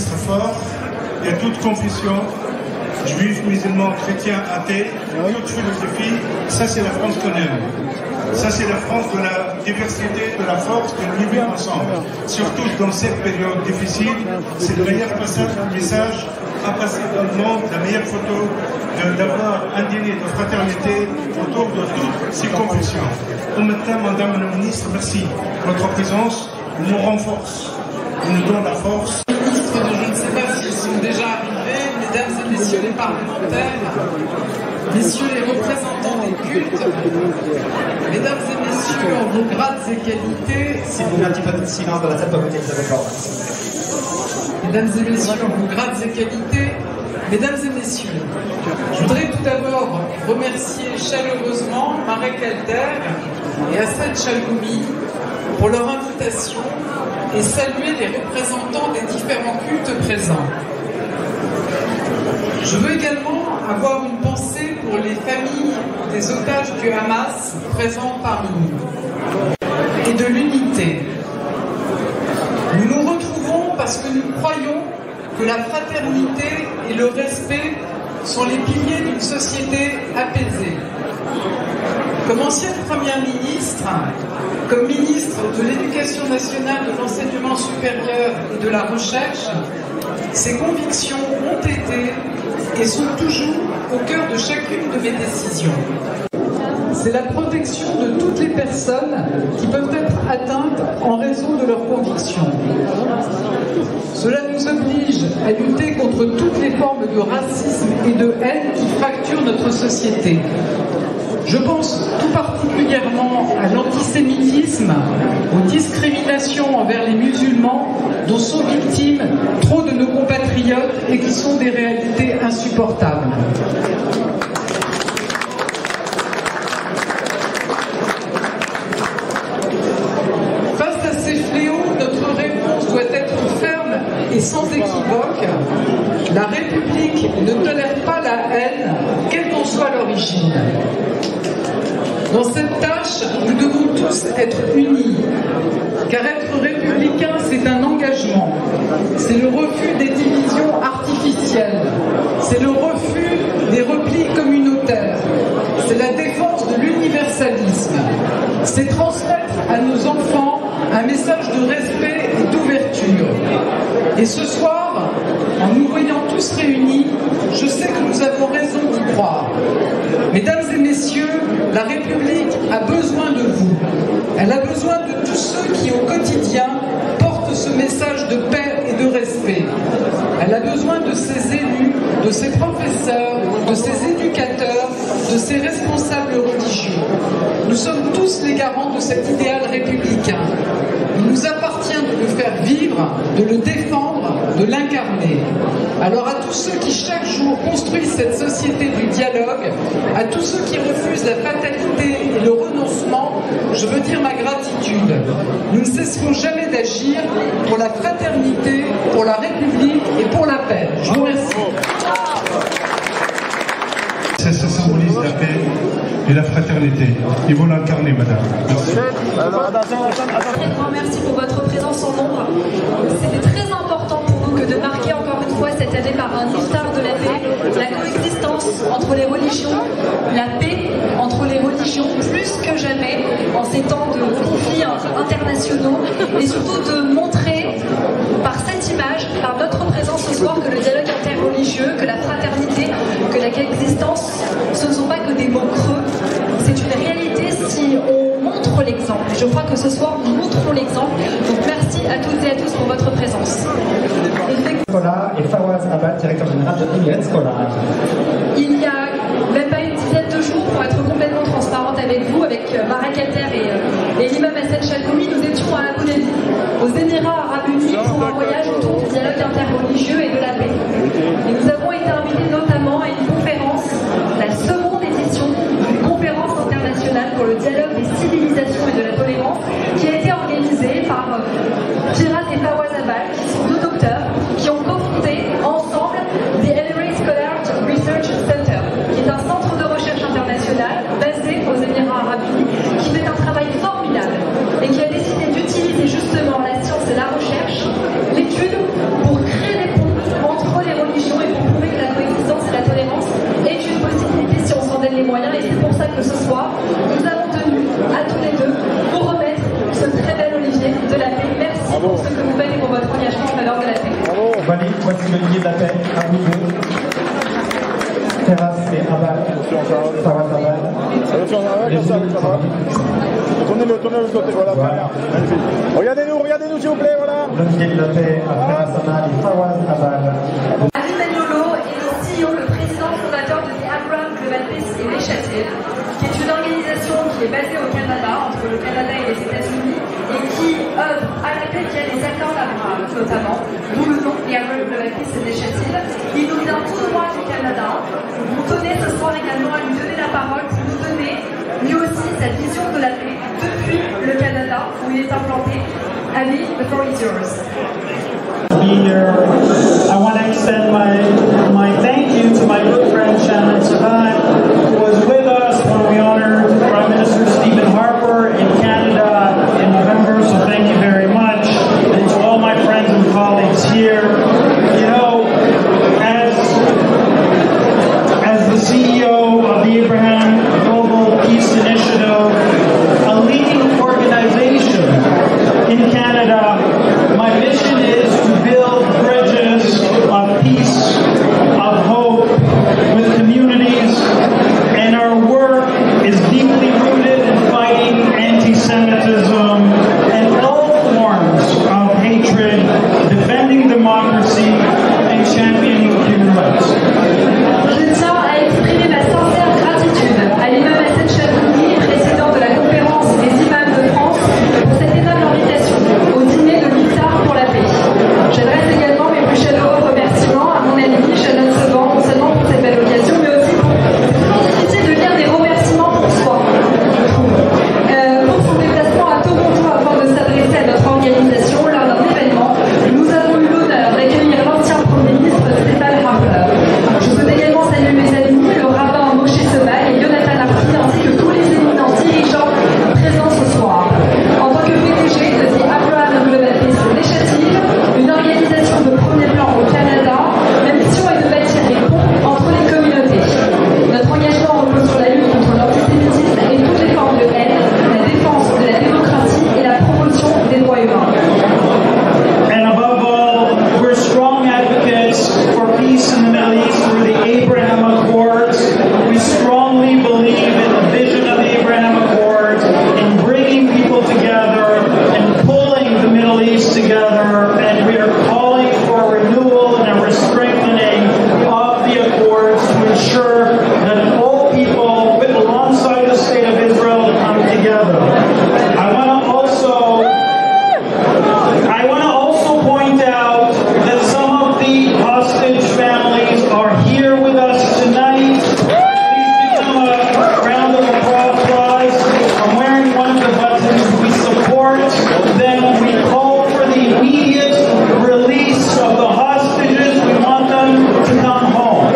ministre fort, il y a toute confession, juifs, musulmans, chrétiens, athées, toute philosophie. Ça, c'est la France qu'on aime. Ça, c'est la France de la diversité, de la force, de nous vivre ensemble. Surtout dans cette période difficile, c'est le meilleur message à passer dans le monde, la meilleure photo, d'avoir un dîner de fraternité autour de toutes ces confessions. Maintenant, Madame la Ministre, merci. Votre présence nous renforce, nous donne la force. Ministres, je ne sais pas s'ils sont déjà arrivés, mesdames et messieurs les parlementaires, messieurs les représentants des cultes, mesdames et messieurs en vos grades et qualités. S'il vous plaît, un petit peu de silence dans la salle pour écouter les accords. Mesdames et messieurs en vos grades et qualités, mesdames et messieurs, je voudrais tout d'abord remercier chaleureusement Marek Alter et Assad Chaloumi pour leur invitation et saluer les représentants des différents cultes présents. Je veux également avoir une pensée pour les familles des otages du Hamas présents parmi nous et de l'unité. Nous nous retrouvons parce que nous croyons que la fraternité et le respect sont les piliers d'une société apaisée. Comme ancienne première ministre, comme ministre de l'Éducation nationale, de l'enseignement supérieur et de la recherche, ces convictions ont été et sont toujours au cœur de chacune de mes décisions. C'est la protection de toutes les personnes qui peuvent être atteintes en raison de leurs convictions. Cela nous oblige à lutter contre toutes les formes de racisme et de haine qui fracturent notre société. Je pense tout particulièrement à l'antisémitisme, aux discriminations envers les musulmans dont sont victimes trop de nos compatriotes et qui sont des réalités insupportables. Face à ces fléaux, notre réponse doit être ferme et sans équivoque. La République ne tolère pas la haine, quelle qu'en soit l'origine. Dans cette tâche, nous devons tous être unis, car être républicain, c'est un engagement. C'est le refus des divisions artificielles, c'est le refus des replis communautaires, c'est la défense de l'universalisme, c'est transmettre à nos enfants un message de respect et d'ouverture. Et ce soir, en nous voyant tous réunis, je sais que nous avons raison d'y croire. Mesdames et messieurs, la République a besoin de vous. Elle a besoin de tous ceux qui, au quotidien, portent ce message de paix et de respect. Elle a besoin de ses élus, de ses professeurs, de ses éducateurs, de ses responsables religieux. Nous sommes tous les garants de cet idéal républicain. Il nous appartient de le faire vivre, de le défendre, de l'incarner. Alors à tous ceux qui chaque jour construisent cette société du dialogue, à tous ceux qui refusent la fatalité et le renoncement, je veux dire ma gratitude. Nous ne cesserons jamais d'agir pour la fraternité, pour la République et pour la paix. Je vous remercie. Ça symbolise la paix et la fraternité. Et vous l'incarnez, madame. Merci. Très grand merci pour votre présence en nombre. C'était très important pour nous que de marquer encore une fois cette année par un iftar de la paix, la coexistence entre les religions, la paix entre les religions, plus que jamais en ces temps de conflits internationaux, et surtout de montrer par cette image, par notre présence ce soir, que le dialogue interreligieux, que la fraternité, que la coexistence, ce ne sont pas que des mots creux, c'est une réalité si on montre l'exemple. Et je crois que ce soir, nous montrons l'exemple. Donc merci à toutes et à tous pour votre présence. Et Fawaz Abad, directeur général de Immigrant Scholar. Il y a même pas une dizaine de jours, pour être complètement transparente avec vous, avec Marek Alter et l'imam Assad Chaloumi, nous étions à Abu Dhabi, aux Émirats Arabes Unis, pour un voyage autour du dialogue interreligieux et de la paix. Et nous avons été invités notamment à une conférence, la seconde édition d'une conférence internationale pour le dialogue des civilisations et de la tolérance, qui a été organisée par Firas et Fawaz Abad, qui sont deux docteurs, qui ont cofondé ensemble The Emirate Scholars Research Center, qui est un centre de recherche international basé aux Émirats Arabes Unis, qui fait un travail formidable et qui a décidé d'utiliser justement la science et la recherche, l'étude, pour créer des Olivier de la Paix, à vous deux. Terrasse et Abad. Fawaz Abad. Tournez-le de côté, voilà. Regardez-nous s'il vous plaît, voilà. L'Olivier de la Paix, à Terrasse Abad et Fawaz Abad. Ali Magnolo est le CEO, le président fondateur de The Abraham Global Peace Initiative, qui est une organisation qui est basée au Canada, entre le Canada et les États-Unis, et qui œuvre à la paix via les accords d'Abraham, notamment, d'où le nom The Abraham Global Peace Initiative. Il nous vient tout droit du Canada. Vous tenez ce soir également à lui donner la parole pour nous donner, lui aussi, sa vision de la paix depuis le Canada, où il est implanté. Ali, the floor is yours. Be here. I want to extend my thank you to my good friend Shannon Saban, who was with us when we honored Prime Minister Stephen Harper in Canada in November, so thank you very much. And to all my friends and colleagues here, you know, as the CEO of the Abraham Global Peace Initiative, a leading organization in Canada, my mission is to build bridges of peace, of hope with communities, and our work is deeply rooted in fighting anti-Semitism and all forms of hatred, defending democracy, and championing human rights. Je tiens à exprimer ma sincère gratitude à l'imam Hassan Chatoumi, président de la conférence des imams de France, pour cette aimable invitation au dîner de l'Iftar pour la paix. J'adresse également mes plus chaleureux remerciements à mon ami Shannon Saban, non seulement pour cette belle occasion, mais aussi pour l'opportunité de lire des remerciements pour soi, je trouve. Pour son déplacement à Toronto afin de s'adresser à notre organisation lors d'un événement, nous avons eu l'honneur d'accueillir l'ancien Premier ministre Stephen Harper. Je veux également saluer mes amis, le rabbin Moshe Sobal et Jonathan Arpi, ainsi que tous les éminents dirigeants présents ce soir. En tant que PDG de The Abraham Global Peace Initiative, une organisation de premier plan au Canada, ma mission est de bâtir des ponts entre les communautés. Notre engagement repose sur la lutte contre l'antisémitisme et toutes les formes de haine, la défense de la démocratie et la promotion des droits humains. And above all, we're strong advocates for peace in the Middle East through the Abraham Accords. We strongly believe in the vision of the Abraham Accords, in bringing people together and pulling the Middle East together, and we are calling for a renewal and a strengthening of the Accords to ensure that all people, alongside the State of Israel, come together. I want to also point out that some of the hostage families are here with us tonight. Please give them a round of applause. I'm wearing one of the buttons. We support them. We call for the immediate release of the hostages. We want them to come home.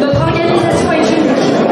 Notre organisation est unique.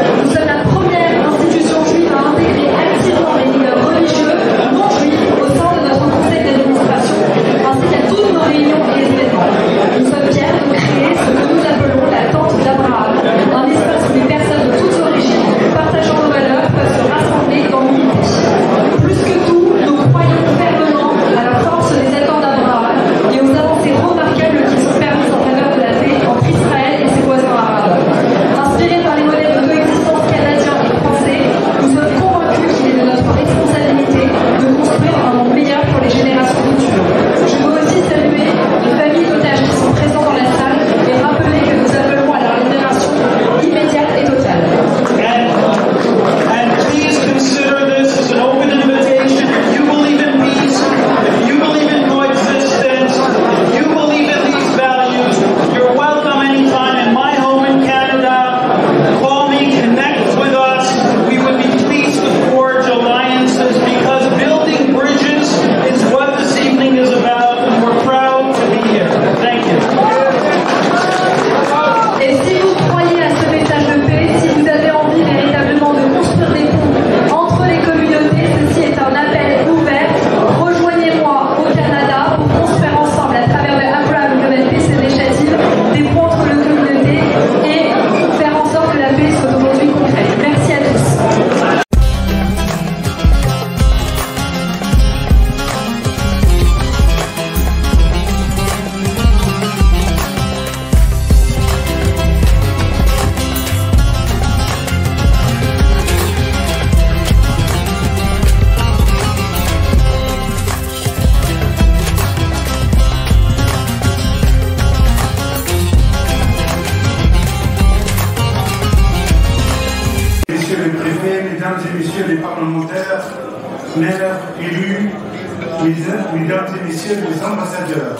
maires, élus, mesdames et messieurs les ambassadeurs,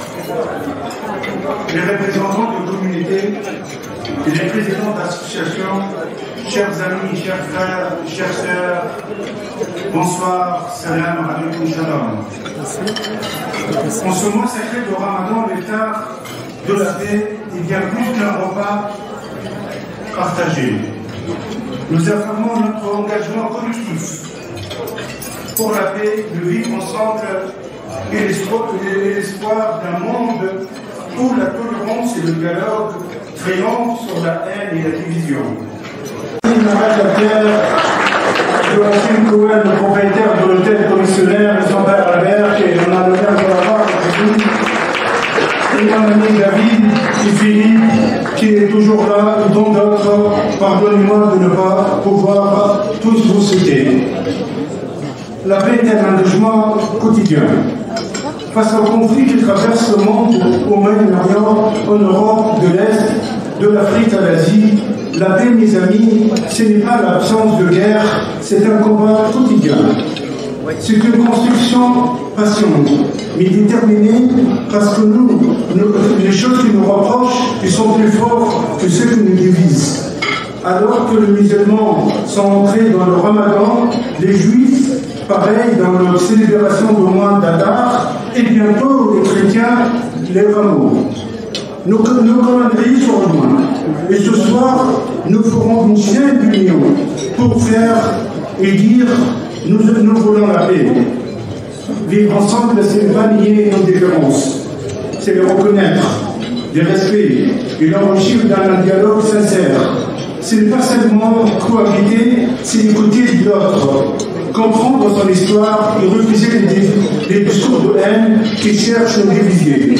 les représentants de communautés et les présidents d'associations, chers amis, chers frères, chères sœurs, bonsoir, salam alaikum shalom. En ce mois sacré de Ramadan, l'État de la paix, il y a plus qu'un repas partagé. Nous affirmons notre engagement collectif pour la paix, le vivre ensemble et l'espoir d'un monde où la tolérance et le dialogue triomphent sur la haine et la division. Joachim Cohen, le propriétaire de l'hôtel commissionnaire, et son père Albert, et on a l'honneur de l'avoir avec nous. Et mon ami David, et Philippe, qui est toujours là, et dont d'autres, pardonnez-moi de ne pas pouvoir tous vous citer. La paix est un engagement quotidien. Face au conflit qui traverse le monde, au Moyen-Orient, en Europe, de l'Est, de l'Afrique à l'Asie, la paix, mes amis, ce n'est pas l'absence de guerre, c'est un combat quotidien. C'est une construction passionnante, mais déterminée, parce que les choses qui nous rapprochent, ils sont plus forts que ceux qui nous divisent. Alors que les musulmans sont entrés dans le Ramadan, les juifs, pareil, dans leur célébration du mois d'Adar, et bientôt les chrétiens, les rameaux. Nos calendriers sont rejoints. Et ce soir, nous ferons une chaîne d'union pour faire et dire nous voulons la paix. Vivre ensemble, c'est ne pas nier nos différences. C'est les reconnaître, les respecter et l'enrichir dans un dialogue sincère. Ce n'est pas seulement cohabiter, c'est écouter l'autre, comprendre son histoire et refuser les discours de haine qui cherchent à diviser.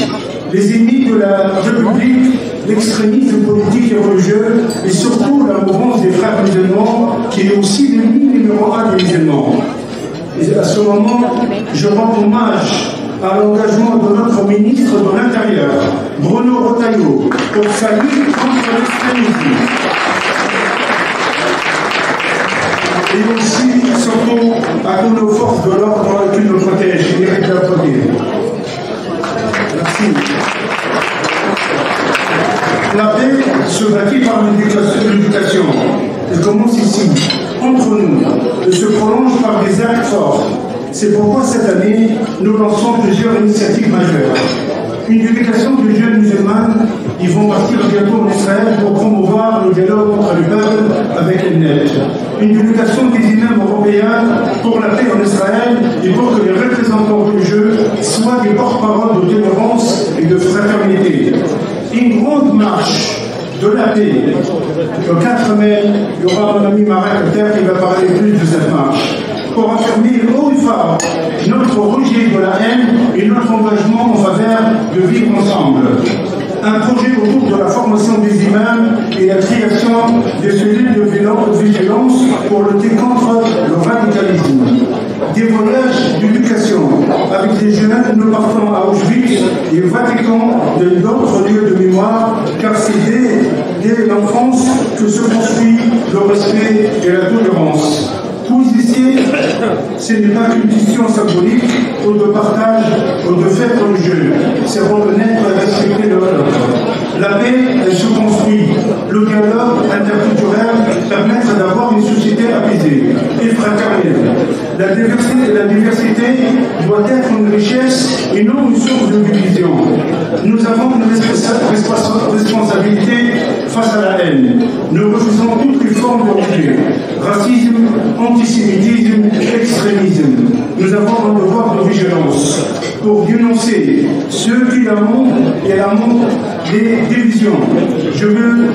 Les ennemis de la République, l'extrémisme politique et religieux, et surtout la mouvance des frères musulmans, qui est aussi l'ennemi numéro 1 des musulmans. Et à ce moment, je rends hommage à l'engagement de notre ministre de l'Intérieur, Bruno Retailleau, pour sa lutte contre l'extrémisme. Et aussi, surtout, à toutes nos forces de l'ordre qui nous protègent. Il mérite d'applaudir. Merci. La paix se bâtit par l'éducation. Elle commence ici, entre nous, et se prolonge par des actes forts. C'est pourquoi cette année, nous lançons plusieurs initiatives majeures. Une délégation de jeunes musulmanes, ils vont partir bientôt en Israël pour promouvoir le dialogue entre les peuples avec les net. Une délégation des imams européens pour la paix en Israël et pour que les représentants religieux soient des porte-parole de tolérance et de fraternité. Une grande marche de la paix. Le 4 mai, il y aura mon ami Marek Terre qui va parler plus de cette marche, pour affirmer haut et fort notre rejet de la haine et notre engagement en faveur de vivre ensemble. Un projet autour de la formation des imams et la création des cellules de vigilance pour lutter contre le radicalisme. Des voyages d'éducation avec des jeunes, nous partons à Auschwitz et au Vatican et d'autres lieux de mémoire, car c'est dès l'enfance que se construit le respect et la tolérance. Tous ici, ce n'est pas qu'une question symbolique ou de partage ou de fête religieuse, c'est reconnaître et respecter l'autre. La paix, elle se construit. Le dialogue interculturel permet d'avoir une société apaisée et fraternelle. La diversité doit être une richesse et non une source de division. Nous avons une responsabilité face à la haine. Nous refusons toutes les formes de rejet, racisme, antisémitisme, extrémisme. Nous avons un devoir de vigilance pour dénoncer ceux qui la montrent et la montrent des divisions. Je veux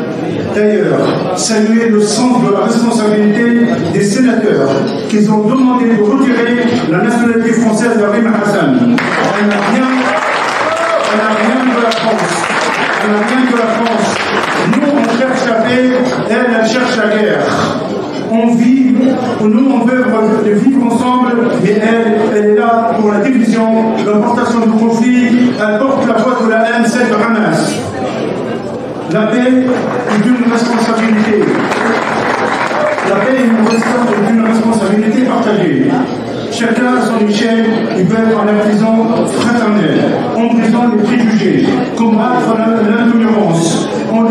d'ailleurs saluer le sens de la responsabilité des sénateurs qui ont demandé de retirer la nationalité française d'Arim Hassan. Elle n'a rien de la France. Elle n'a rien de la France. Nous, on cherche la paix, elle cherche la guerre. On vit, nous on veut vivre ensemble, mais elle est là pour la division, l'importation du conflit, elle porte la voix de la haine, celle de Hamas. La paix est une responsabilité. La paix est une responsabilité partagée. Chacun une chaîne, ils veulent en artisan fraternel, en brisant les préjugés, combattre l'intolérance, en ne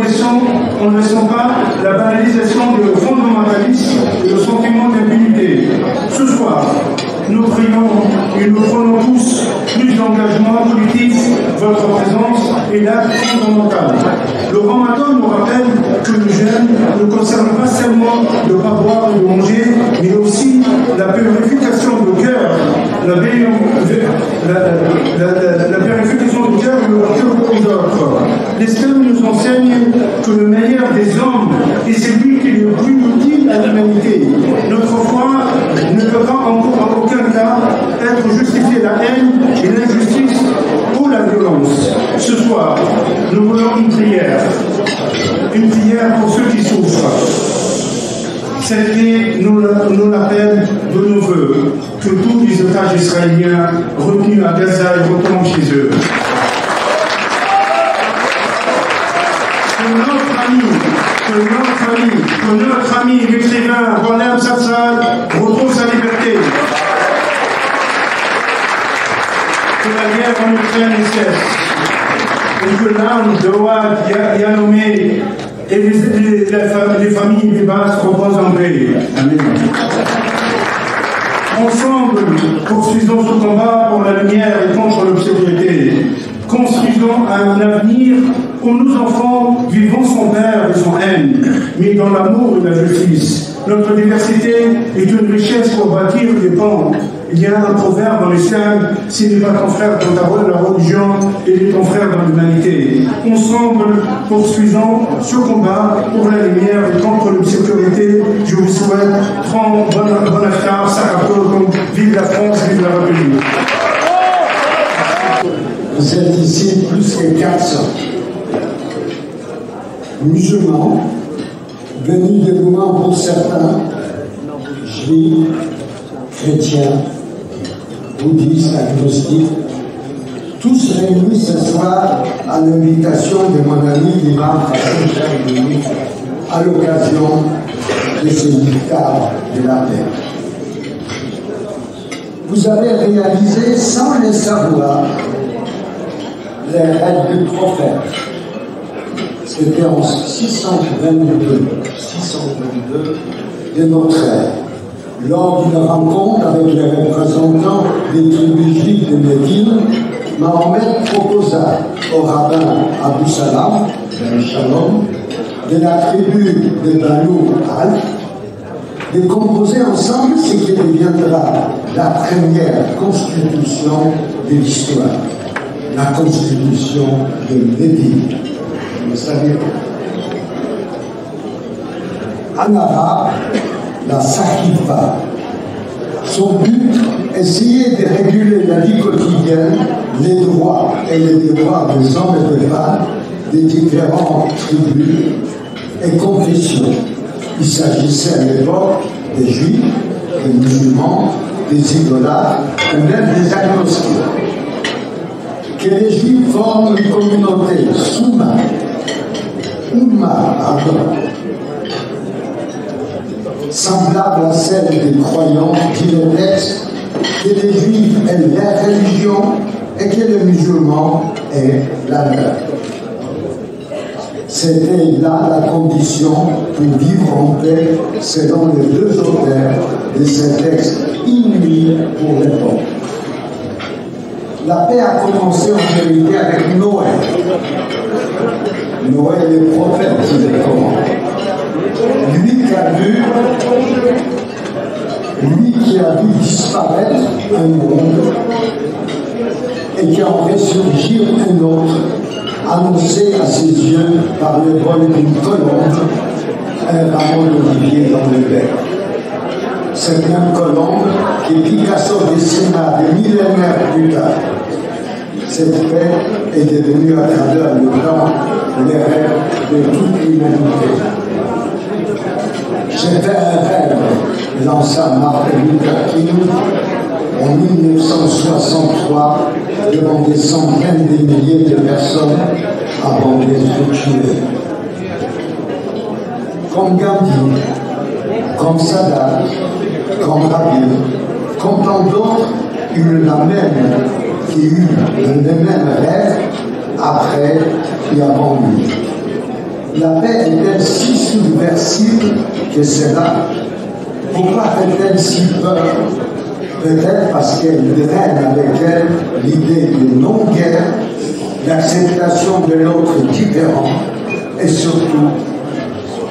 laissant pas la banalisation du fondamentalisme et le sentiment d'impunité. Ce soir, nous prions et nous prenons tous plus d'engagement politique. Votre présence est l'acte fondamental. Le Ramadan nous rappelle que le jeûne ne concerne pas seulement de ne pas boire et de manger, mais aussi la purification du cœur, la purification du cœur et l'ouverture aux autres. L'Islam nous enseigne que le meilleur des hommes est celui qui est le plus utile à l'humanité. Notre foi ne peut pas en aucun cas être justifiée la haine et l'injustice ou la violence. Ce soir, nous voulons une prière pour ceux qui souffrent. Cette nuit nous l'appelle de nos voeux, que tous les otages israéliens retenus à Gaza retournent chez eux. Que notre ami l'écrivain Roland Sassal retrouve sa liberté. Que la guerre en Ukraine cesse. Et que l'âme de Ouad Yanomé et les familles des Basses reposent en paix. Amen. Ensemble, poursuivons ce combat pour la lumière et contre l'obscurité. Construisons un avenir où nos enfants vivront sans peur et sans haine, mais dans l'amour et la justice. Notre diversité est une richesse pour bâtir des ponts. Il y a un proverbe dans l'islam: s'il n'est pas ton frère dans la religion, il est ton frère dans l'humanité. Ensemble, poursuivons ce combat pour la lumière et contre l'obscurité. Je vous souhaite bon affaire, Sakato, vive la France, vive la République. Vous êtes ici plus que 400 musulmans, venus de loin pour certains, juifs, chrétiens, bouddhistes, agnostiques, tous réunis ce soir à l'invitation de mon ami l'imam Hassan Chadoumi à l'occasion de ce dictat de la paix. Vous avez réalisé sans le savoir les règles du prophète. C'était en 622 de notre ère, lors d'une rencontre avec les représentants des tribus juives de Médine. Mahomet proposa au rabbin Abou Salam, Shalom, de la tribu de Banu Al, de composer ensemble ce qui deviendra la première constitution de l'histoire, la constitution de Médine. Vous savez, en arabe, la Sakifa. Son but, essayer de réguler la vie quotidienne, les droits et les devoirs des hommes et des femmes des différentes tribus et confessions. Il s'agissait à l'époque des juifs, des musulmans, des idolâtres et même des agnostiques. Que les juifs forment une communauté semblable à celle des croyants, dit le texte, que les juifs aient leur religion et que les musulmans aient la leur. C'était là la condition pour vivre en paix, selon les deux auteurs de ces textes inouïs pour l'époque. La paix a commencé en vérité avec Noé. Noé est le prophète qui le commande. Lui qui a vu disparaître un monde et qui en fait surgir un autre, annoncé à ses yeux par le vol d'une colombe, un rameau d'olivier dans le bec. Cette même colombe que Picasso dessina des millénaires plus tard. Cette paix est devenue à travers le temps les rêves de toute l'humanité. J'ai fait un rêve, lança Martin Luther King en 1963 devant des centaines de milliers de personnes avant d'être tuées. Comme Gandhi, comme Sadat, comme Rabin, comme tant d'autres, eu la même, qui eut les mêmes rêves après et avant lui. La paix est-elle si subversible que cela? Pourquoi fait-elle si peur? Peut-être parce qu'elle draine avec elle l'idée de non-guerre, l'acceptation de l'autre différent et surtout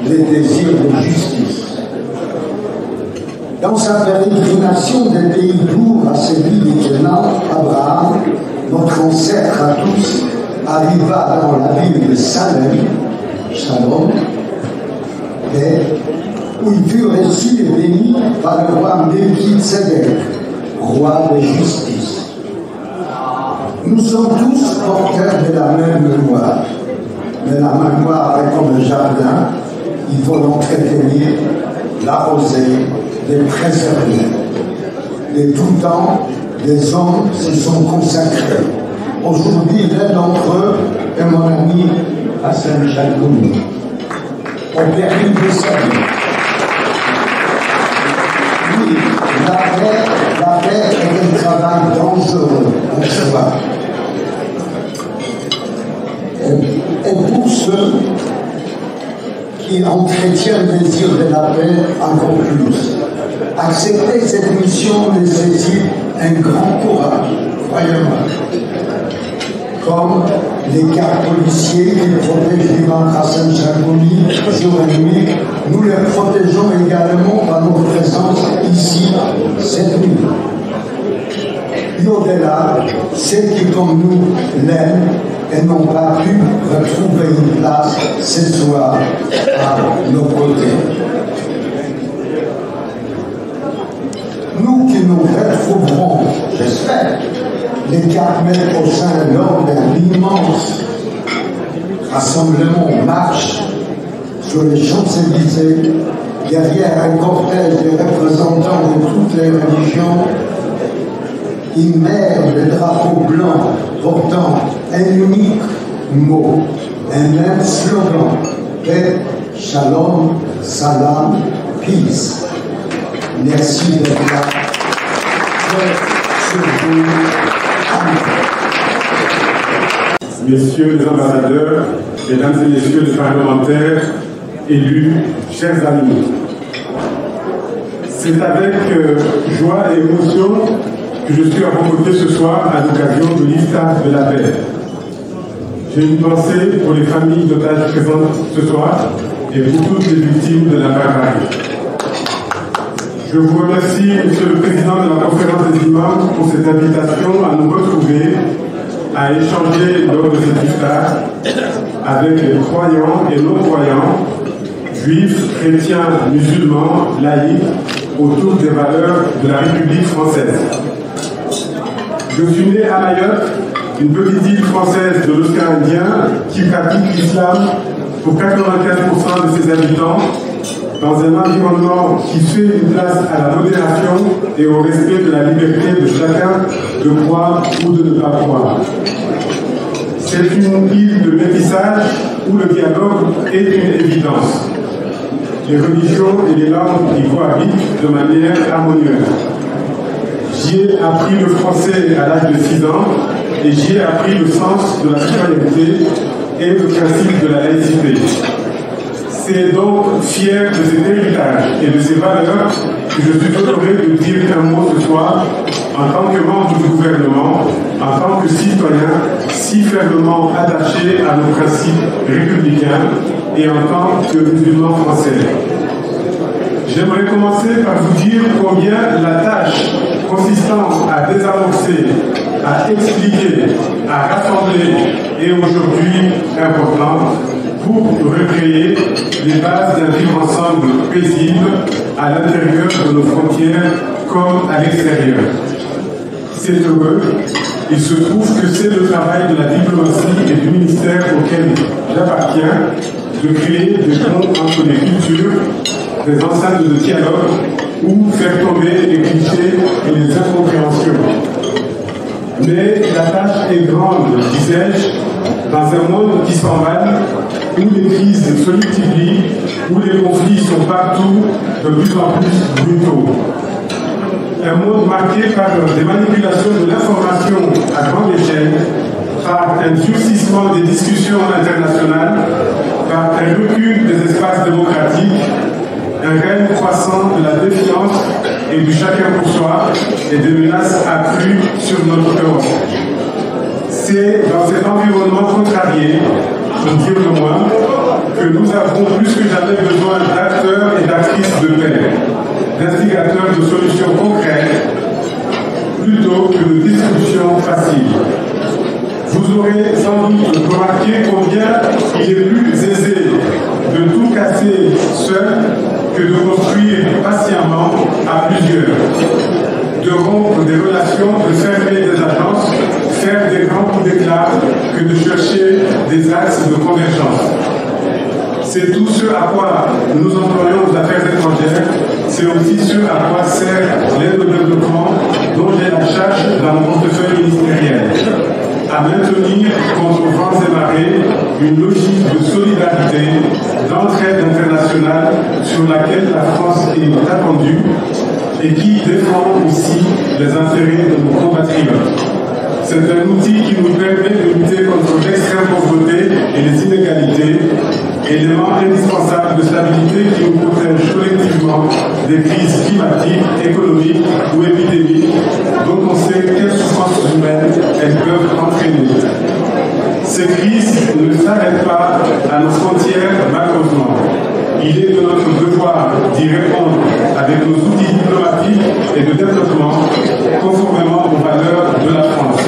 les désirs de justice. Dans sa pérégrination des pays lourds à celui du Canaan, Abraham, notre ancêtre à tous, arriva dans la ville de Salem, Shalom, où il fut reçu et béni par le roi Melchizedek, roi de justice. Nous sommes tous porteurs de la même mémoire, mais la mémoire est comme un jardin, il faut l'entretenir, l'arroser, les préserver. De tout temps, les hommes se sont consacrés. Aujourd'hui, l'un d'entre eux est mon ami Hassan Chalkoumi, au péril de sa vie. Oui, la paix est un travail dangereux en soi. Et pour ceux qui entretiennent le désir de la paix encore plus, accepter cette mission nécessite un grand courage, croyez-moi. Comme les gardes policiers qui protègent l'imam Hassan Chalkoumi jour et nuit, nous les protégeons également par notre présence ici cette nuit. Et au-delà, ceux qui comme nous l'aiment et n'ont pas pu retrouver une place ce soir à nos côtés. Nous qui nous retrouverons, j'espère, les 4 mai prochains lors d'un immense rassemblement marche sur les Champs-Élysées, derrière un cortège de représentants de toutes les religions, ils mèrent le drapeau blanc portant un unique mot, un même slogan, paix, shalom, salam, peace. Merci d'être là. Messieurs les ambassadeurs, mesdames et messieurs les parlementaires, élus, chers amis, c'est avec joie et émotion que je suis à vos côtés ce soir à l'occasion de l'Iftar de la paix. J'ai une pensée pour les familles d'otages présentes ce soir et pour toutes les victimes de la barbarie. Je vous remercie, Monsieur le Président de la Conférence des imams, pour cette invitation à nous retrouver, à échanger lors de cet iftar avec les croyants et non-croyants, juifs, chrétiens, musulmans, laïcs, autour des valeurs de la République française. Je suis né à Mayotte, une petite île française de l'océan Indien qui pratique l'islam pour 95% de ses habitants, dans un environnement qui fait une place à la modération et au respect de la liberté de chacun de croire ou de ne pas croire. C'est une île de métissage où le dialogue est une évidence. Les religions et les langues y cohabitent de manière harmonieuse. J'y ai appris le français à l'âge de 6 ans et j'y ai appris le sens de la citoyenneté et le principe de la laïcité. C'est donc fier de cet héritage et de ces valeurs que je suis honoré de dire un mot ce soir en tant que membre du gouvernement, en tant que citoyen si fermement attaché à nos principes républicains et en tant que musulman français. J'aimerais commencer par vous dire combien la tâche consistant à désamorcer, à expliquer, à rassembler est aujourd'hui importante pour recréer les bases d'un vivre ensemble paisible à l'intérieur de nos frontières comme à l'extérieur. C'est heureux. Il se trouve que c'est le travail de la diplomatie et du ministère auquel j'appartiens de créer des ponts entre les cultures, des enceintes de dialogue ou faire tomber les clichés et les incompréhensions. Mais la tâche est grande, disais-je, dans un monde qui s'emballe, où les crises se multiplient, où les conflits sont partout de plus en plus brutaux. un monde marqué par des manipulations de l'information à grande échelle, par un durcissement des discussions internationales, par un recul des espaces démocratiques, un règne croissant de la défiance et du chacun pour soi et des menaces accrues sur notre Europe. C'est dans cet environnement contrarié, pour dire le moins, que nous avons plus que jamais besoin d'acteurs et d'actrices de paix, d'instigateurs de solutions concrètes, plutôt que de discussions faciles. Vous aurez sans doute remarqué combien il est plus aisé de tout casser seul que de construire patiemment à plusieurs, de rompre des relations, de fermer des agences, faire des grands coups d'éclat que de chercher des axes de convergence. C'est tout ce à quoi nous employons aux affaires étrangères, c'est aussi ce à quoi sert l'aide au développement dont j'ai la charge dans mon portefeuille ministériel, à maintenir contre vents et marées une logique de solidarité, d'entraide internationale sur laquelle la France est attendue et qui défend aussi les intérêts de nos compatriotes. C'est un outil qui nous permet de lutter contre l'extrême pauvreté et les inégalités, élément indispensable de stabilité qui nous protège collectivement des crises climatiques, économiques ou épidémiques dont on sait quelles souffrances humaines elles peuvent entraîner. Ces crises ne s'arrêtent pas à nos frontières, malheureusement. Il est de notre devoir d'y répondre avec nos outils diplomatiques et de développement conformément aux valeurs de la France.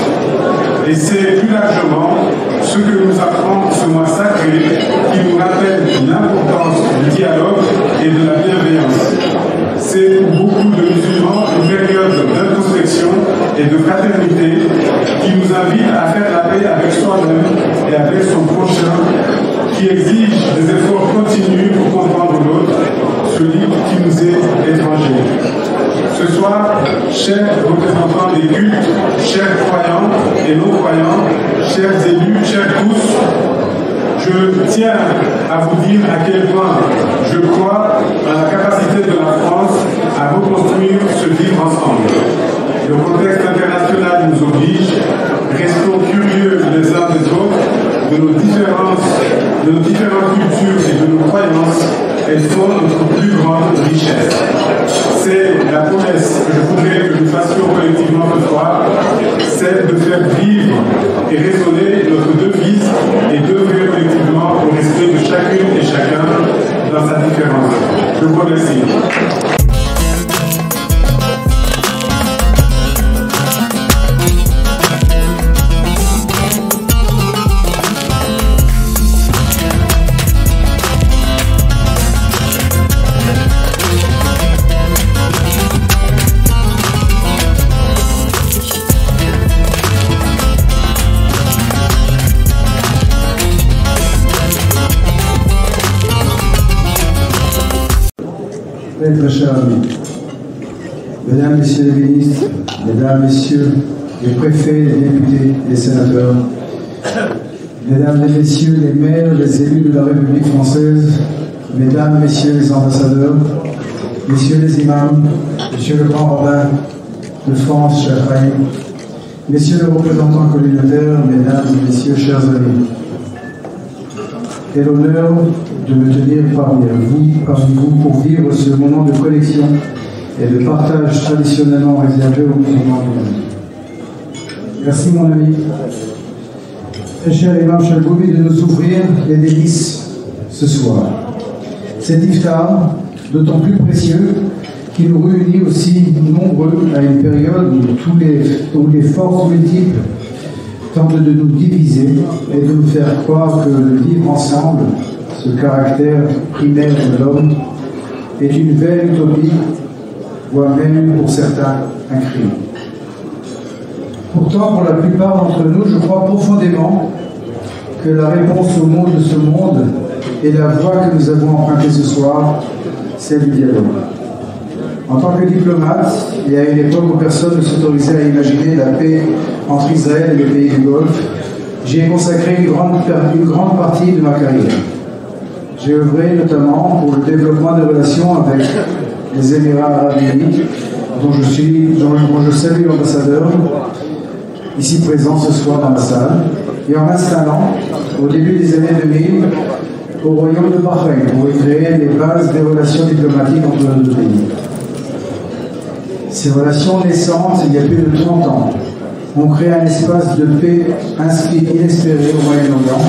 Et c'est plus largement ce que nous apprend ce mois sacré qui nous rappelle l'importance du dialogue et de la bienveillance. C'est pour beaucoup de musulmans une période d'introspection et de fraternité qui nous invite à faire la paix avec soi-même et avec son prochain, qui exige des efforts continus pour comprendre l'autre, celui qui nous est étranger. Ce soir, chers représentants des cultes, chers croyants et non-croyants, chers élus, chers tous, je tiens à vous dire à quel point je crois à la capacité de la France à reconstruire ce vivre ensemble. Le contexte international nous oblige, restons curieux les uns des autres, de nos différentes cultures et de nos croyances, elles sont notre plus grande richesse. C'est la promesse que je voudrais que nous fassions collectivement ce soir, celle de faire vivre et résonner notre devise et d'œuvrer collectivement au respect de chacune et chacun dans sa différence. Je vous remercie. Très chers amis, mesdames, messieurs les ministres, mesdames, messieurs les préfets, les députés, les sénateurs, mesdames et messieurs les maires, les élus de la République française, mesdames, messieurs les ambassadeurs, messieurs les imams, monsieur le grand rabbin de France, cher Haïm, messieurs les représentants communautaires, mesdames et messieurs, chers amis. Quel honneur de me tenir parmi vous pour vivre ce moment de connexion et de partage traditionnellement réservé aux musulmans du monde. Merci mon ami, très cher Imam Chalgoubi, de nous ouvrir les délices ce soir. Cet iftar, d'autant plus précieux, qui nous réunit aussi nombreux à une période où les forces multiples tentent de nous diviser et de nous faire croire que le vivre ensemble, ce caractère primaire de l'homme, est une belle utopie, voire même pour certains un crime. Pourtant, pour la plupart d'entre nous, je crois profondément que la réponse au monde de ce monde et la voie que nous avons empruntée ce soir, c'est du dialogue. En tant que diplomate, et à une époque où personne ne s'autorisait à imaginer la paix entre Israël et les pays du Golfe, j'y ai consacré une grande partie de ma carrière. J'ai œuvré notamment pour le développement des relations avec les Émirats arabes unis dont je salue l'ambassadeur, ici présent ce soir dans la salle, et en m'installant, au début des années 2000, au royaume de Bahreïn, pour y créer les bases des relations diplomatiques entre nos deux pays. Ces relations naissantes, il y a plus de 30 ans, ont créé un espace de paix inespéré au Moyen-Orient,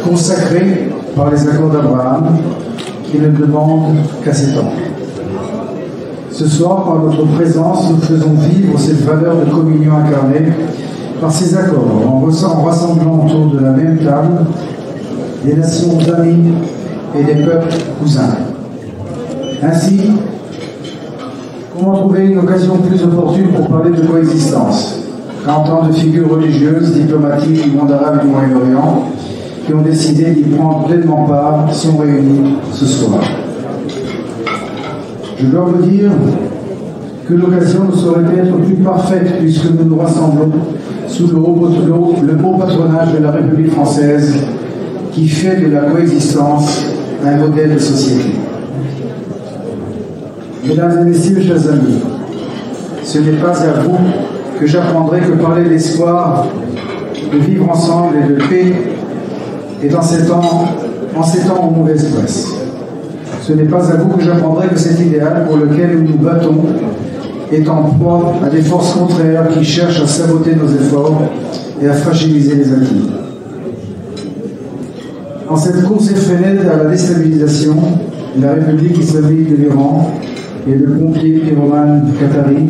consacré par les accords d'Abraham, qui ne demandent qu'à s'étendre. Ce soir, par notre présence, nous faisons vivre cette valeur de communion incarnée par ces accords, en rassemblant autour de la même table des nations amies et des peuples cousins. Ainsi, comment trouver une occasion plus opportune pour parler de coexistence qu'en tant de figures religieuses, diplomatiques du monde arabe et du Moyen-Orient qui ont décidé d'y prendre pleinement part sont réunis ce soir. Je dois vous dire que l'occasion ne saurait être plus parfaite puisque nous nous rassemblons sous le beau patronage de la République française qui fait de la coexistence un modèle de société. Mesdames et messieurs, chers amis, ce n'est pas à vous que j'apprendrai que parler d'espoir, de vivre ensemble et de paix est en ces temps en mauvaise presse. Ce n'est pas à vous que j'apprendrai que cet idéal pour lequel nous nous battons est en proie à des forces contraires qui cherchent à saboter nos efforts et à fragiliser les acquis. Dans cette course effrénée à la déstabilisation, la République islamique de l'Iran et le pompier pyromane qatari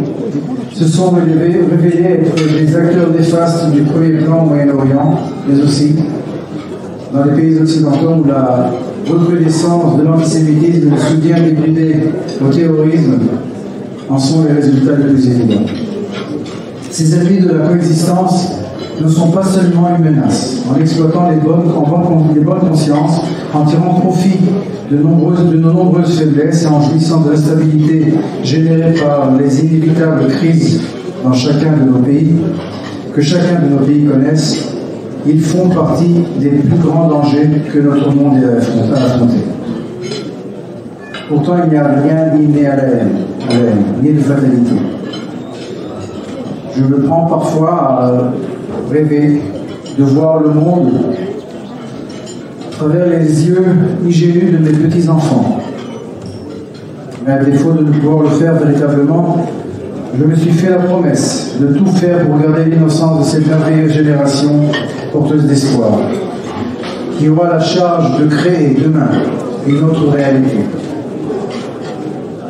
se sont révélés être des acteurs néfastes du premier plan au Moyen-Orient, mais aussi dans les pays occidentaux où la recrudescence de l'antisémitisme et le soutien débridé au terrorisme en sont les résultats les plus évidents. Ces ennemis de la coexistence ne sont pas seulement une menace, en exploitant les bonnes consciences, en tirant profit de nos nombreuses faiblesses et en jouissant de l'instabilité générée par les inévitables crises dans chacun de nos pays, que chacun de nos pays connaisse. Ils font partie des plus grands dangers que notre monde ait à affronter. Pourtant, il n'y a rien d'inné à la haine, ni de fatalité. Je me prends parfois à rêver de voir le monde à travers les yeux ingénus de mes petits-enfants. Mais à défaut de ne pouvoir le faire véritablement, je me suis fait la promesse de tout faire pour garder l'innocence de cette merveilleuse génération porteuse d'espoir, qui aura la charge de créer demain une autre réalité.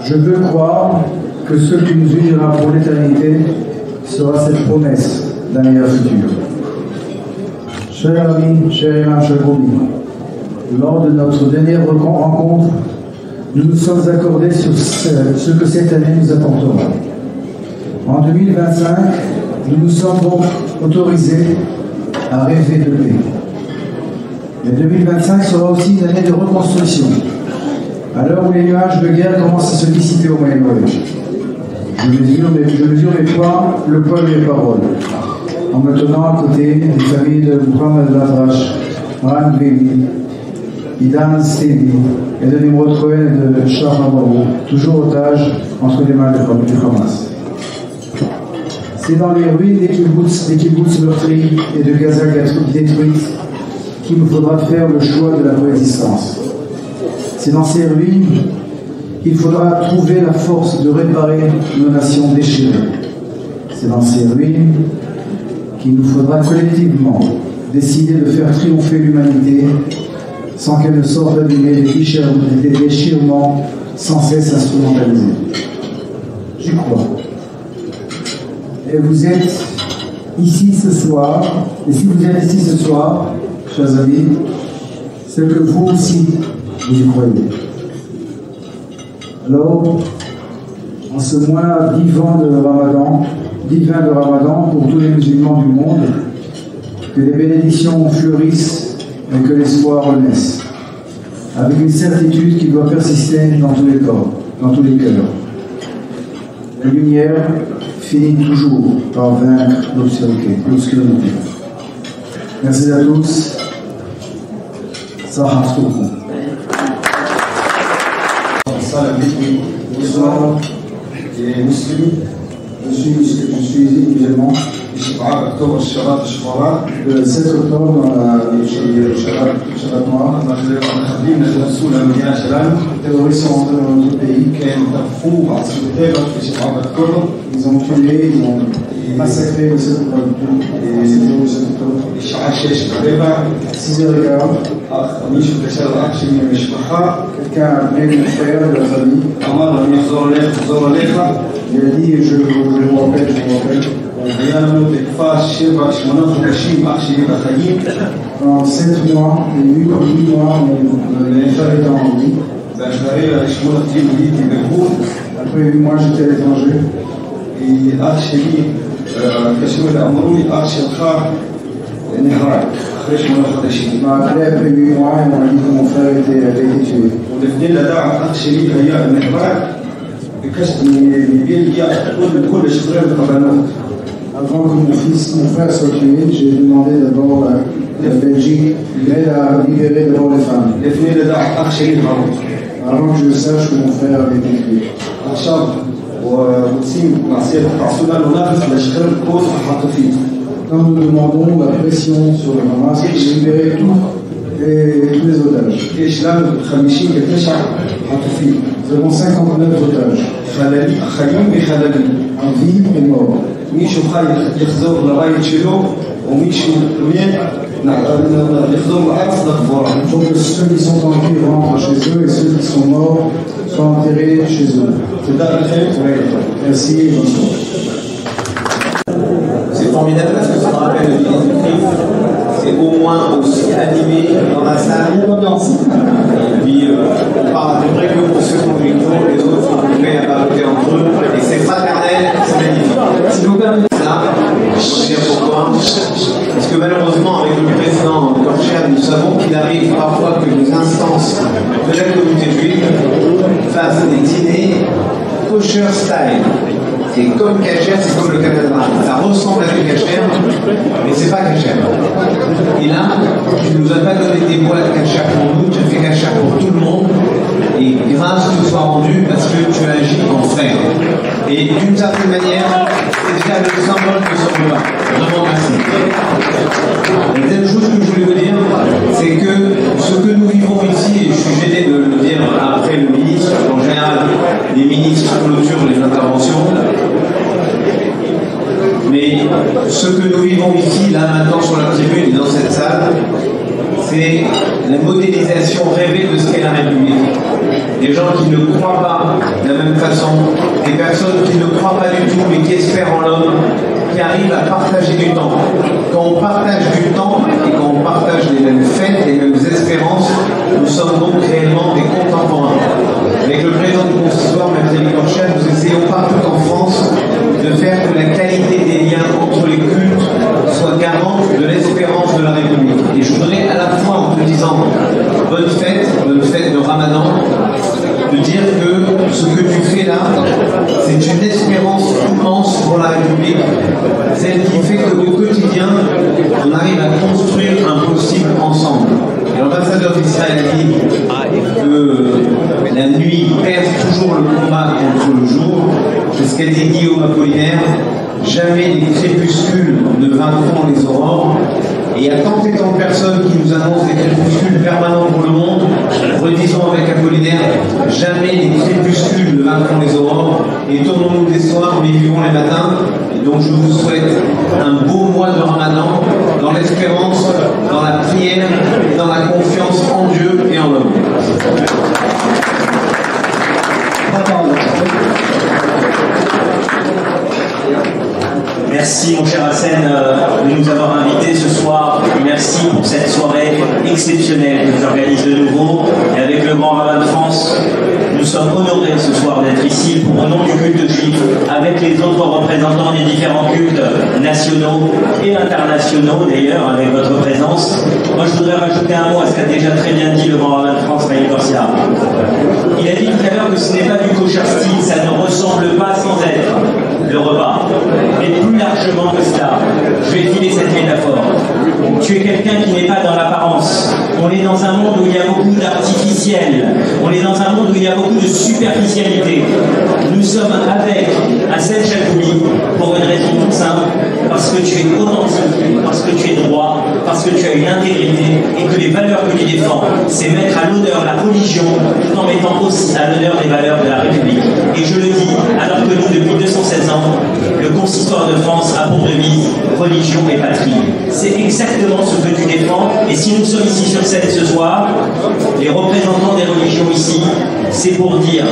Je veux croire que ce qui nous unira pour l'éternité sera cette promesse d'un meilleur futur. Chers amis, chers imams Chagroumi, lors de notre dernière rencontre, nous nous sommes accordés sur ce que cette année nous apportera. En 2025, nous nous sommes donc autorisés à rêver de paix. Mais 2025 sera aussi une année de reconstruction, à l'heure où les nuages de guerre commencent à se dissiper au Moyen-Orient. Je mesure le poids de mes paroles, en me tenant à côté des familles de Mohamed Ladrach, Ran Béli, Idan Stevi et de Nimrod Cohen et de Charles Navarro, toujours otages entre les mains du Hamas. C'est dans les ruines des kibbutz meurtris et de Gaza détruites qu'il nous faudra faire le choix de la coexistence. C'est dans ces ruines qu'il faudra trouver la force de réparer nos nations déchirées. C'est dans ces ruines qu'il nous faudra collectivement décider de faire triompher l'humanité sans qu'elle ne sorte d'abîmer des déchirements sans cesse instrumentalisés. J'y crois. Et vous êtes ici ce soir, et si vous êtes ici ce soir, chers amis, c'est que vous aussi, vous y croyez. Alors, en ce mois divin de Ramadan pour tous les musulmans du monde, que les bénédictions fleurissent et que l'espoir renaisse, avec une certitude qui doit persister dans tous les corps, dans tous les cœurs. La lumière finit toujours par vaincre l'obscurité. Merci à tous. Bonsoir. et musulman. Je suis musulman. Le 7 octobre, dans le Shabbat noir, les terroristes sont rentrés dans notre pays. Ils ont tué, ils ont massacré le 7 octobre. 6h15, quelqu'un a appelé mon frère de la famille. Il a dit je vous rappelle. Pendant 7 mois, et 8 mois, mon frère était en vie. Après 8 mois, j'étais à l'étranger. Il m'a appelé après 8 mois et m'a dit que mon frère avait été tué. Avant que mon frère soit tué, j'ai demandé d'abord à la Belgique d'aide à libérer d'abord les femmes. Avant que je sache que mon frère avait été tué. Quand nous demandons la pression sur le Hamas, de libérer tous les otages. Nous avons 59 otages. En vie et mort. Donc ceux qui sont en vie rentrent chez eux et ceux qui sont morts sont enterrés chez eux. Merci et bonsoir. C'est formidable parce que ça me rappelle le Jésus-Christ. C'est au moins aussi animé dans la salle. Et puis on parle à peu près que pour ceux qui ont du tour, les autres sont occupés à papoter entre eux. Et c'est fraternel, c'est magnifique. Si vous permettez ça, je vais dire pourquoi. Parce que malheureusement, avec le président Korcher, nous savons qu'il arrive parfois que les instances de la communauté juive fassent des dîners kosher style. Et comme Kasher, c'est comme le Canada. Ça ressemble à du Kasher, mais c'est pas Kasher. Et là, tu nous as pas donné des boîtes Kasher pour nous, tu as fait Kasher pour tout le monde. Et grâce que tu sois rendu parce que tu agis en frère. Et d'une certaine manière, c'est déjà le symbole de ce combat. Vraiment merci. La deuxième chose que je voulais vous dire, c'est que ce que nous vivons ici, et je suis gêné de le dire après le ministre, en général, les ministres clôturent les interventions. Mais ce que nous vivons ici, là maintenant sur la tribune et dans cette salle, c'est la modélisation rêvée de ce qu'est la République. Des gens qui ne croient pas de la même façon, des personnes qui ne croient pas du tout mais qui espèrent en l'homme, qui arrivent à partager du temps. Quand on partage du temps et quand on partage les mêmes fêtes, les mêmes espérances, nous sommes donc réellement des contemporains. Avec le président du consistoire, Maxime Korcher, nous essayons partout en France de faire que la qualité des liens entre les cultes soit garante de l'espérance de la République. Et je voudrais à la fois en te disant bonne fête de Ramadan, de dire que ce que tu fais là, c'est une espérance immense pour la République, celle qui fait qu'au quotidien, on arrive à construire un possible ensemble. Et l'ambassadeur d'Israël dit que la nuit perd toujours le combat contre le jour. C'est ce qu'a dit Guillaume Apollinaire. Jamais les crépuscules ne vaincront les aurores. Et il y a tant et tant de personnes qui nous annoncent des crépuscules permanents pour le monde. Redisons avec Apollinaire, jamais les crépuscules ne vaincront les aurores. Et tournons-nous des soirs, mais vivons les matins. Et donc je vous souhaite un beau mois de Ramadan, dans l'espérance, dans la prière, et dans la confiance en Dieu et en l'homme. Merci mon cher Hassen de nous avoir invités ce soir. Merci pour cette soirée exceptionnelle que vous organisez de nouveau. Et avec le Grand Rabbin de France, nous sommes honorés ce soir d'être ici au nom du culte juif, avec les autres représentants des différents cultes nationaux et internationaux d'ailleurs, avec votre présence. Moi je voudrais rajouter un mot à ce qu'a déjà très bien dit le Grand Rabbin de France, Maïl Korsia. Il a dit tout à l'heure que ce n'est pas du kosher style, ça ne ressemble pas sans être le repas. Mais plus largement que cela, je vais filer cette métaphore. Tu es quelqu'un qui n'est pas dans l'apparence. Ton On est dans un monde où il y a beaucoup d'artificiel. On est dans un monde où il y a beaucoup de superficialité. Nous sommes avec Hassen Chatoumi pour une raison toute simple, parce que tu es authentique, parce que tu es droit, parce que tu as une intégrité et que les valeurs que tu défends, c'est mettre à l'honneur la religion tout en mettant aussi à l'honneur les valeurs de la République. Et je le dis, alors que nous, depuis 216 ans, le consistoire de France a pour devise religion et patrie. C'est exactement ce que tu défends. Et si nous sommes ici sur scène ce soir, les représentants des religions ici, c'est pour dire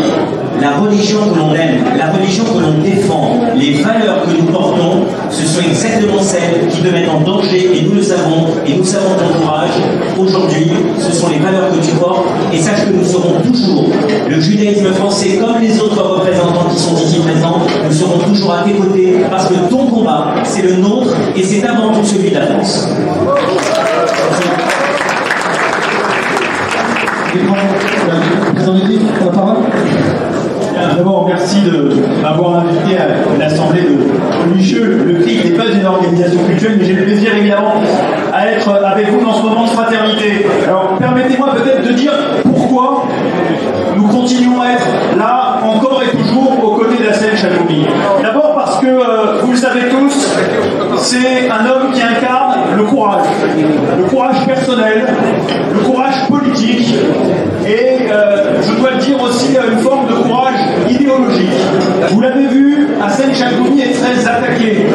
la religion que l'on aime, la religion que l'on défend, les valeurs que nous portons, ce sont exactement celles qui te mettent en danger, et nous le savons, et nous savons ton courage. Aujourd'hui, ce sont les valeurs que tu portes, et sache que nous serons toujours, le judaïsme français comme les autres représentants qui sont ici présents, nous serons toujours à tes côtés, parce que ton combat, c'est le nôtre, et c'est avant tout celui de la France. D'abord, merci de m'avoir invité à l'Assemblée de Lucheux. Le CRIC n'est pas une organisation culturelle, mais j'ai le plaisir évidemment à être avec vous dans ce moment de fraternité. Alors, permettez-moi peut-être de dire pourquoi nous continuons à être là, encore et toujours, aux côtés d'Hassen Chatoumi. D'abord parce que, vous le savez tous, c'est un homme qui incarne le courage personnel, le courage politique, et je dois le dire aussi, une forme de courage idéologique. Vous l'avez vu, Hassen Chatoumi est très attaqué.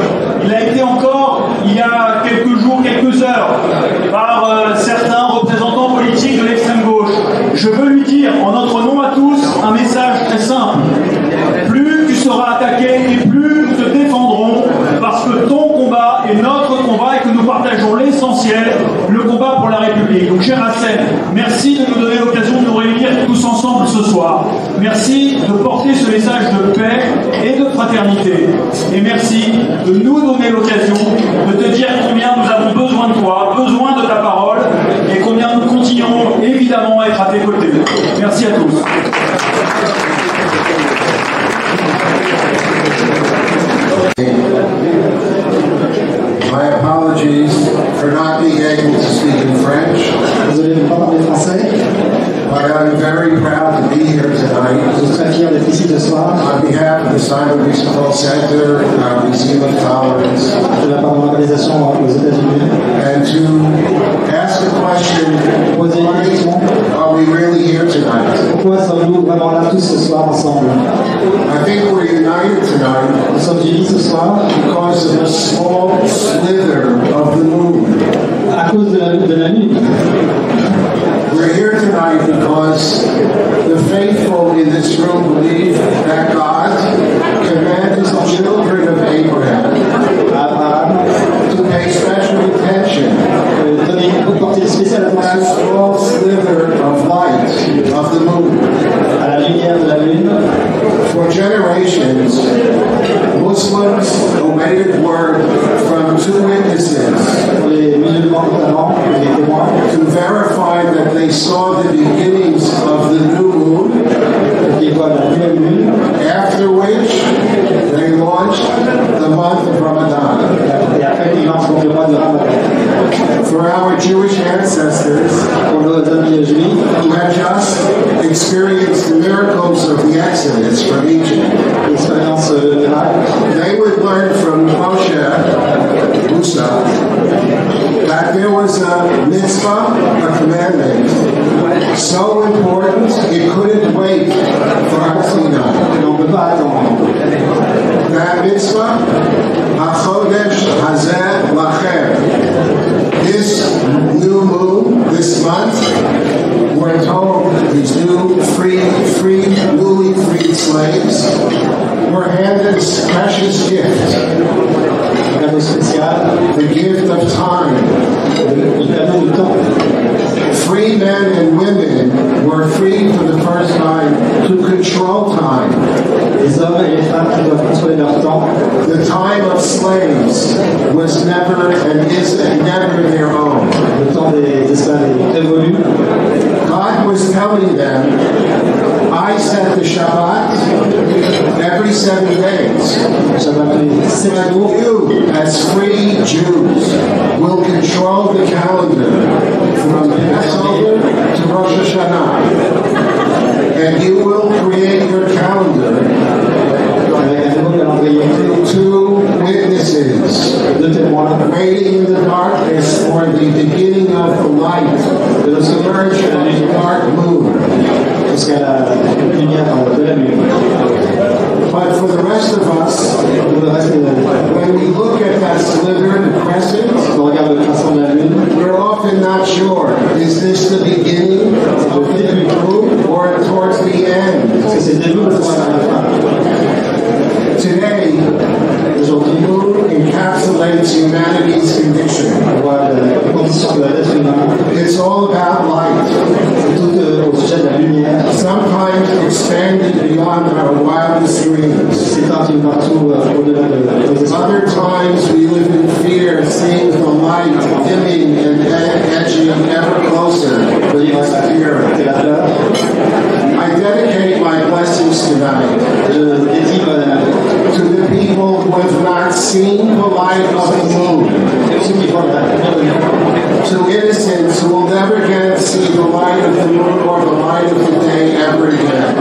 Il a été encore, il y a quelques jours, quelques heures, par certains représentants politiques de l'extrême gauche. Je veux lui dire, en notre nom à tous, un message très simple. Plus tu seras attaqué et plus nous te défendrons, parce que ton combat est notre combat et que nous partageons l'essentiel, le combat pour la République. Donc, cher Hassen, merci de nous donner l'occasion de nous réunir tous ensemble ce soir. Merci de porter ce message de paix et de fraternité. Et merci de nous donner l'occasion de te dire combien nous avons besoin de toi, besoin de ta parole, et combien nous continuons évidemment à être à tes côtés. Merci à tous. My apologies for not being able to speak in French. Désolé de ne pas parler français. But I'm very proud to be here tonight. Je suis très fier d'être ici ce soir. On behalf of the Simon Wiesenthal Center, Museum of Tolerance, de la part de l'organisation aux États-Unis. And to ask a question, why are we really here tonight? Pourquoi sommes-nous vraiment là tous ce soir ensemble? I think we're united tonight. Nous sommes unis ce soir because of a small slither of the moon. À cause de la lune. We're here tonight because the faithful in this room believe that God commanded the children of Abraham to pay special attention to that small slither of light of the moon. À la lumière de la lune. For generations, Muslims awaited word from two witnesses to verify that they saw the beginnings of the new moon, after which they launched the month of Ramadan. For our Jewish ancestors who had just experienced the miracles of the Exodus from Egypt, they would learn from Musa, that there was a mitzvah, a commandment, so important it couldn't wait for Har Sinai. That mitzvah, HaChodesh Hazeh Lachem. This new moon, this month, we're told these newly freed slaves were handed a precious gift. The gift of time. Free men and women were free for the first time to control time. The time of slaves was never and is never their own. God was telling them, I set the Shabbat every 7 days. And you, as free Jews, will control the calendar from Passover Shana. And you will create your calendar through two witnesses waiting in the darkness for the beginning of the light, the submersion of the dark moon. But for the rest of us, when we look at that sliver, the crescent, we're often not sure, is this the beginning of the moon or towards the end? Today, the moon encapsulates humanity's condition. It's all about light. Sometimes expanded beyond our wildest dreams. Other times we live in fear, seeing the light dimming and edging ever closer. I dedicate my blessings tonight to the people who have not seen the light of the moon, to innocents who will never again see the light of the moon or the light of the day ever again.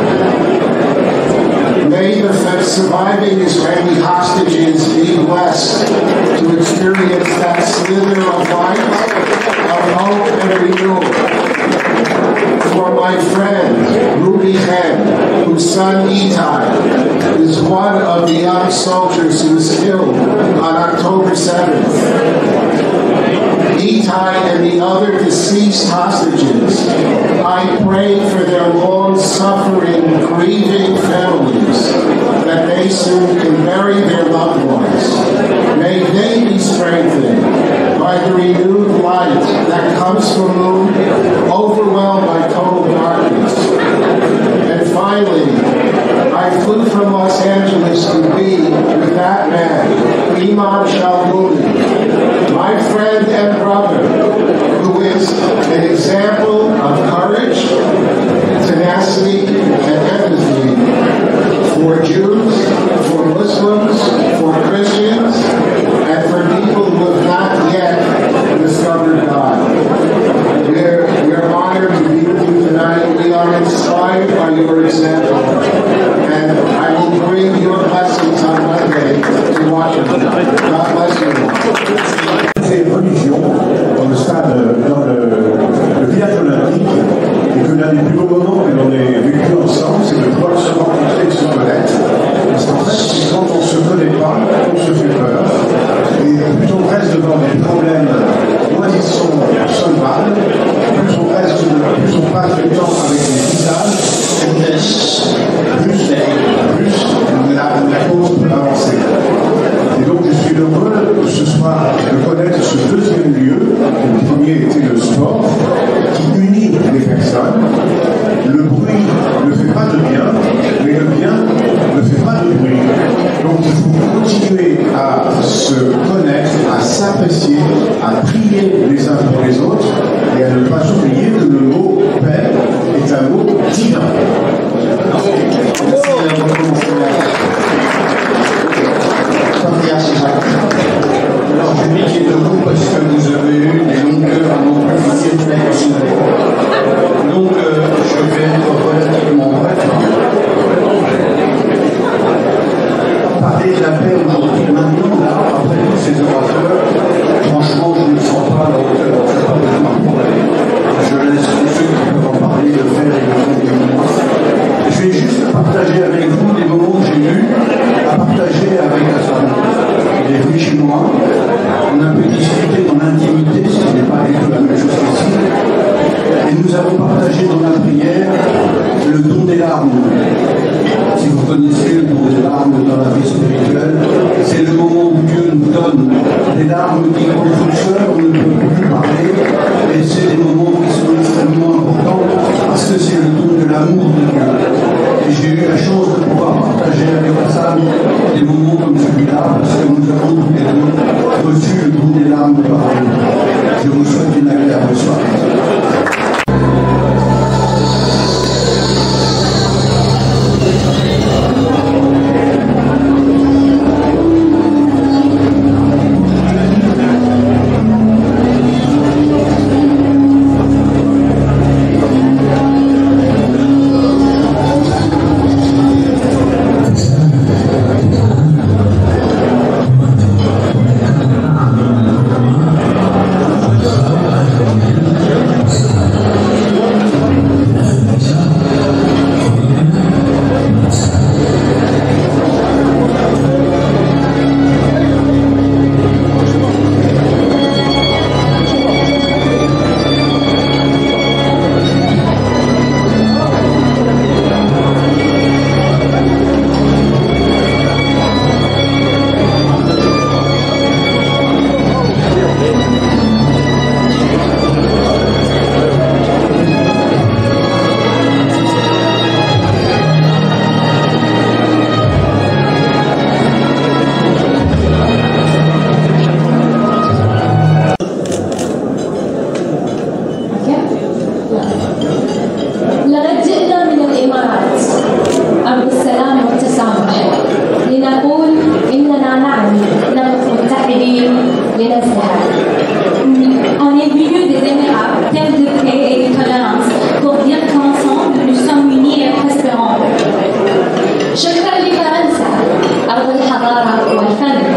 May the surviving Israeli hostages be blessed to experience that slither of light, of hope and renewal. For my friend, Ruby Hen, whose son Itai is one of the young soldiers who was killed on October 7th. Itai and the other deceased hostages, I pray for their long-suffering, grieving families, that they soon can bury their loved ones. May they be strengthened by the renewed light that comes from moon, overwhelmed by total darkness. And finally, I flew from Los Angeles to be with that man, Imam Shalmuni, my friend and brother, who is an example of courage, tenacity, and empathy for Jews, for Muslims, for Christians, and for people who have not yet discovered God. We're honored to be with you tonight. We are inspired by your example. And I will bring your blessings on Monday to Washington. God bless you. Ces religions, dans le stade, dans le village olympique, et que l'un des plus beaux moments que l'on ait vécu ensemble, c'est de pouvoir se rencontrer et se connaître. Parce qu'en fait, c'est quand on ne se connaît pas, on se fait peur. Et plus on reste devant des problèmes, moins ils sont solvables, plus on passe du temps avec les visages, plus la cause peut avancer. Et donc je suis heureux ce soir de connaître ce deuxième lieu. Le premier était le sport, qui unit les personnes. Le bruit ne fait pas de bien, mais le bien ne fait pas de bruit. Donc il faut continuer à se connaître, à s'apprécier, à prier les uns pour les autres, et à ne pas oublier que le mot paix est un mot divin. Alors je dis qu'il est debout parce que vous avez eu des longueurs à mon plus donc je vais être relativement bref. Parler de la paix aujourd'hui, maintenant, là, après tous ces orateurs, franchement je ne sens pas à la hauteur, c'est pas vraiment un problème. Je laisse tous ceux qui peuvent en parler le faire et le faire. Je vais juste partager avec vous des moments que j'ai eus à partager avec la famille. Il est venu chez moi, on a un peu discuté dans l'intimité, ce qui n'est pas du tout la même chose qu'ici, et nous avons partagé dans la prière le don des larmes. Si vous connaissez le don des larmes dans la vie spirituelle, c'est le moment où Dieu nous donne des larmes qui coulent tout seul, on ne peut plus parler, et c'est des moments qui sont extrêmement importants parce que c'est le don de l'amour de Dieu. Et j'ai eu la chance de pouvoir partager avec la salle des moments comme celui-là, parce que nous avons tous les deux reçu le don des larmes par Dieu. Je vous souhaite une agréable soirée. أرض الحضارة والفن.